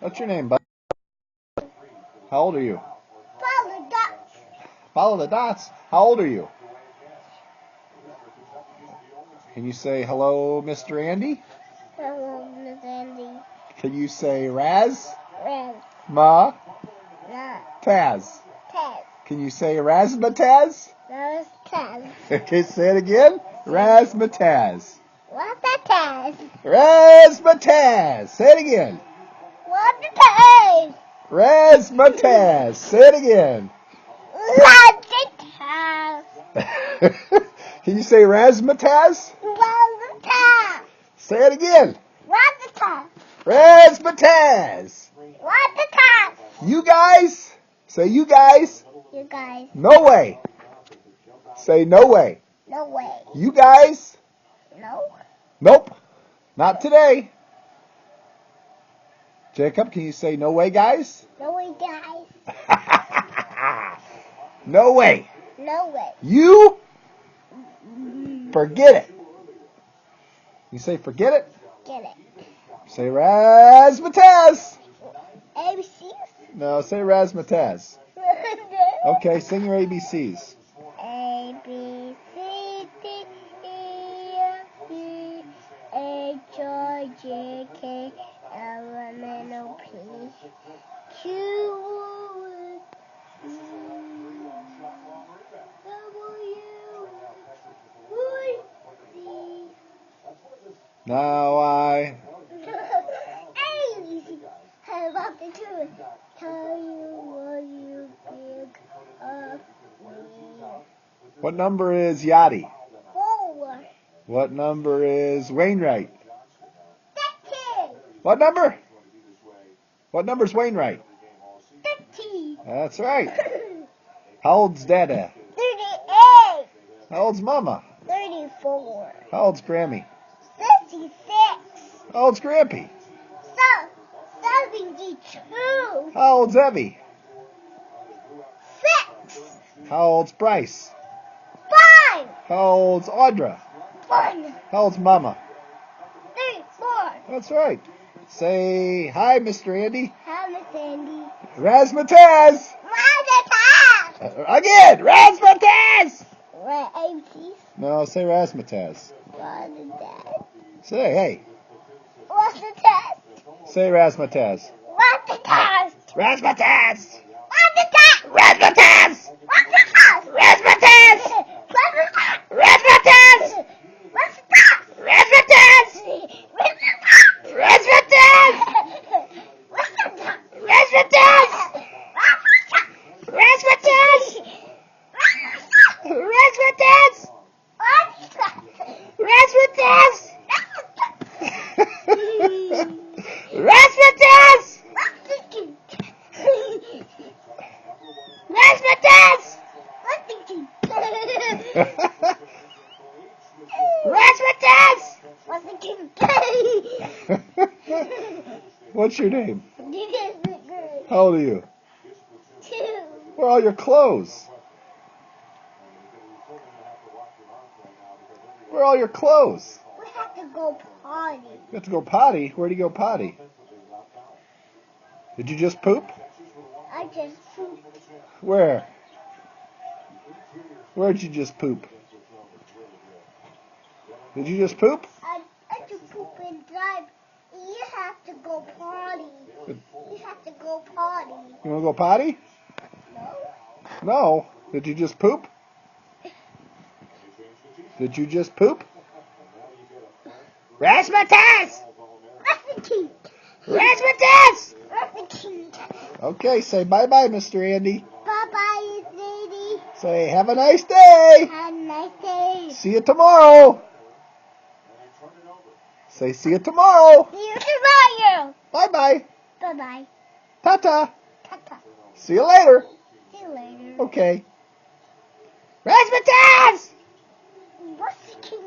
What's your name, bud? How old are you? Follow the dots. Follow the dots. How old are you? Can you say hello, Mr. Andy? Hello, Miss Andy. Can you say Raz? Red. Ma? Nah. Taz? Taz. Can you say Razmataz? That was Taz. Okay, say it again. Razmataz. What's the Taz? Razmataz. Say it again. What's the Taz? Razmataz. Say it again. What's the Taz? Can you say Razmataz? What's the Taz? Say it again. What's the Taz? Razmataz. What's the Taz? You guys. Say you guys. You guys. No way. Say no way. No way. You guys. No. Nope. Not today. Jacob, can you say no way, guys? No way, guys. No way. No way. You forget it. You say forget it? Get it. Say Razmataz. ABCs? No, say Razmataz. Okay, sing your ABCs. A, B, C, D, E, F, G, H, I, J, K, L, M, N, O, P, Q, W, Z. Now I. How about the truth? Tell you what you think of me. What number is Yachty? 4. What number is Wainwright? 13. What number? What number's Wainwright? 13. That's right. How old's Dada? 38. How old's Mama? 34. How old's Grammy? 56. How old's Grampy? 72. How old's Evie? 6. How old's Bryce? 5. How old's Audra? 1. How old's Mama? 3. 4. That's right. Say hi, Mr. Andy. How Miss Andy? Razmataz. Again, Razmataz. What ABCs? No, say Razmataz. What's the test? Say, hey. What's the test? Say Razmataz. What's the test? Razmataz. What's the test? Razmataz. What's the test? Razmataz. What's the test? Razmataz. What's the test? Razmataz. What's the test? Razmataz. What's the test? Razmataz. Razmataz. Razmataz. Razmataz. Razmataz. Razmataz. Razmataz. What's your name? How old are you? 2. Where are all your clothes? Where are all your clothes? We have to go party. You have to go potty? Where'd you go potty? Did you just poop? I just pooped. Where? Where'd you just poop? Did you just poop? I just poop and drive. You have to go party. You have to go party. You want to go potty? No. No. Did you just poop? Did you just poop? Razmataz! Repeat. Razmataz! Repeat. Okay, say bye-bye, Mr. Andy. Bye-bye, lady. Say have a nice day. Have a nice day. See you tomorrow. Say see you tomorrow. See you tomorrow. Bye-bye. Bye-bye. Ta-ta. Ta-ta. See you later. See you later. Okay. Razmataz! What's the key?